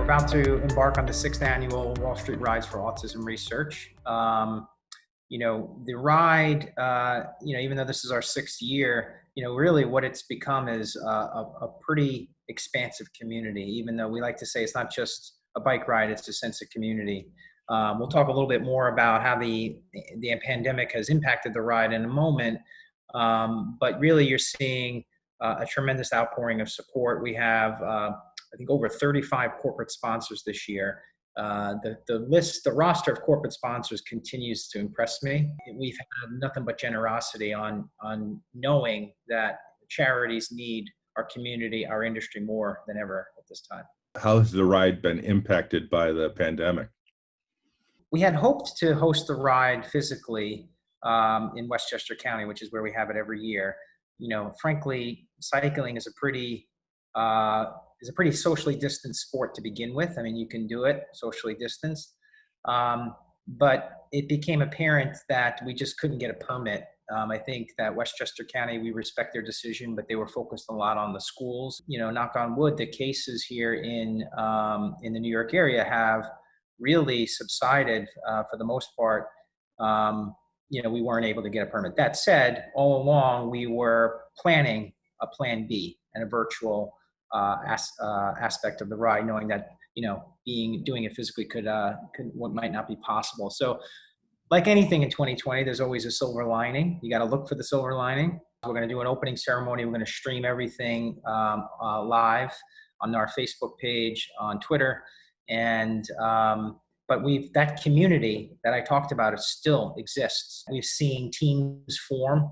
about to embark on the sixth annual Wall Street Rides for Autism Research. The ride, even though this is our sixth year, really what it's become is a pretty expansive community, even though we like to say it's not just a bike ride, it's a sense of community. We'll talk a little bit more about how the pandemic has impacted the ride in a moment, but really you're seeing a tremendous outpouring of support. We have I think over 35 corporate sponsors this year. The roster of corporate sponsors continues to impress me. We've had nothing but generosity on knowing that charities need our community, our industry more than ever at this time. How has the ride been impacted by the pandemic? We had hoped to host the ride physically in Westchester County, which is where we have it every year. Frankly, cycling is a pretty socially distanced sport to begin with. I mean, you can do it socially distanced, but it became apparent that we just couldn't get a permit. I think that Westchester County, we respect their decision, but they were focused a lot on the schools. Knock on wood, the cases here in the New York area have really subsided for the most part. We weren't able to get a permit. That said, all along we were planning a plan B and a virtual aspect of the ride, knowing that doing it physically what might not be possible. So, like anything in 2020, there's always a silver lining. You got to look for the silver lining. We're going to do an opening ceremony. We're going to stream everything live on our Facebook page, on Twitter, and but that community that I talked about, it still exists. We've seen teams form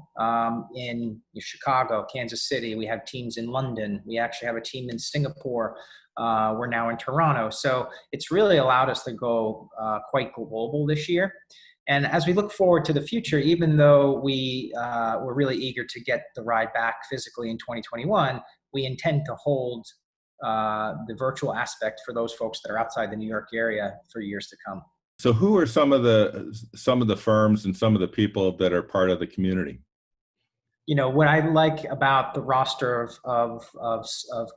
in Chicago, Kansas City. We have teams in London. We actually have a team in Singapore. We're now in Toronto. So it's really allowed us to go quite global this year. And as we look forward to the future, even though we're really eager to get the ride back physically in 2021, we intend to hold the virtual aspect for those folks that are outside the New York area for years to come. So who are some of the firms and some of the people that are part of the community? What I like about the roster of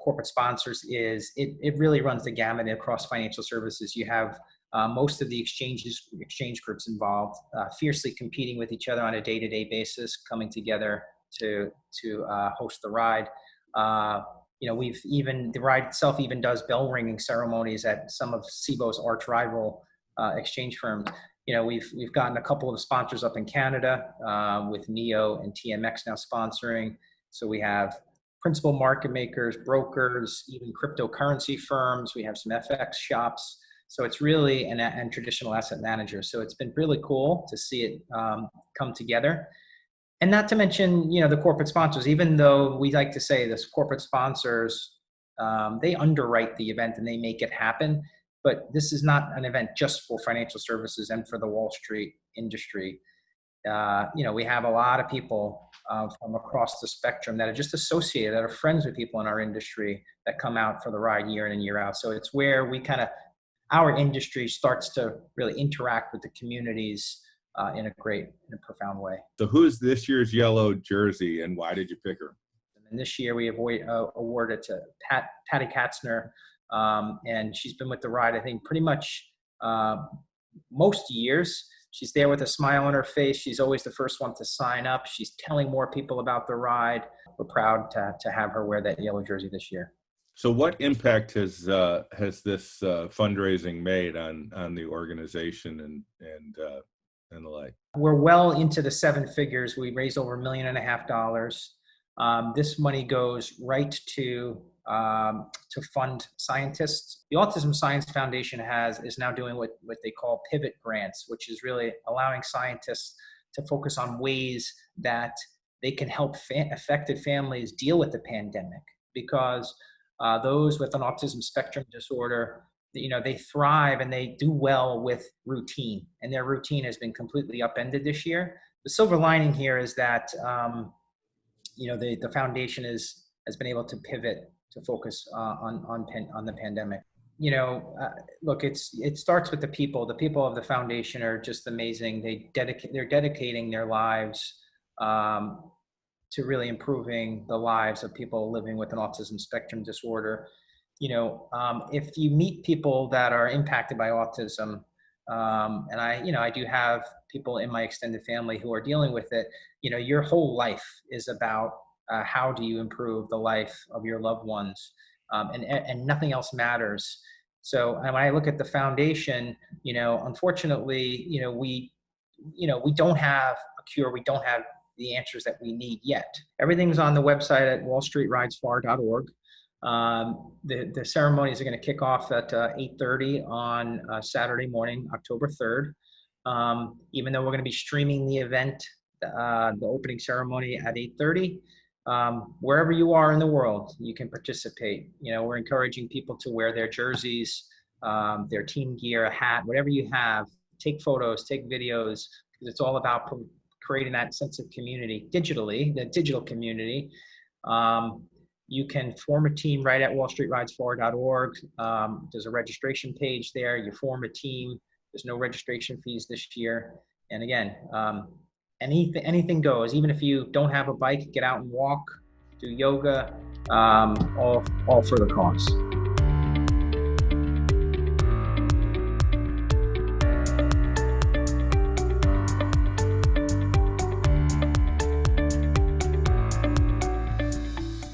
corporate sponsors is it really runs the gamut across financial services. You have most of the exchange groups involved, fiercely competing with each other on a day-to-day basis, coming together to host the ride. The ride itself even does bell ringing ceremonies at some of Cboe's arch rival exchange firms. We've gotten a couple of sponsors up in Canada with NEO and TMX now sponsoring. So we have principal market makers, brokers, even cryptocurrency firms. We have some FX shops. So it's really and traditional asset managers. So it's been really cool to see it come together. And not to mention, the corporate sponsors, even though we like to say this, corporate sponsors, they underwrite the event and they make it happen. But this is not an event just for financial services and for the Wall Street industry. We have a lot of people from across the spectrum that are just associated, that are friends with people in our industry that come out for the ride year in and year out. So it's where our industry starts to really interact with the communities in a profound way. So who's this year's yellow jersey and why did you pick her? And this year we awarded to Patty Katzner, and she's been with the ride, I think, pretty much most years. She's there with a smile on her face. She's always the first one to sign up. She's telling more people about the ride. We're proud to have her wear that yellow jersey this year. So what impact has this fundraising made on the organization and the like? We're well into the seven figures. We raised over $1.5 million. This money goes right to fund scientists. The Autism Science Foundation is now doing what they call pivot grants, which is really allowing scientists to focus on ways that they can help affected families deal with the pandemic, because those with an autism spectrum disorder, they thrive and they do well with routine, and their routine has been completely upended this year. The silver lining here is that, the foundation has been able to pivot to focus on the pandemic. Look, it starts with the people. The people of the foundation are just amazing. They're dedicating their lives to really improving the lives of people living with an autism spectrum disorder. if you meet people that are impacted by autism, and I do have people in my extended family who are dealing with it, your whole life is about how do you improve the life of your loved ones, and nothing else matters. So and when I look at the foundation, unfortunately, we don't have a cure. We don't have the answers that we need yet. Everything's on the website at wallstreetridesfar.org. The ceremonies are going to kick off at 8:30 on Saturday morning, October 3rd. Even though we're going to be streaming the event, the opening ceremony at 8:30, wherever you are in the world, you can participate. We're encouraging people to wear their jerseys, their team gear, a hat, whatever you have. Take photos, take videos, because it's all about creating that sense of community digitally, the digital community. You can form a team right at wallstreetridesfar.org. There's a registration page there. You form a team. There's no registration fees this year. And again, anything goes. Even if you don't have a bike, get out and walk, do yoga, all for the cause.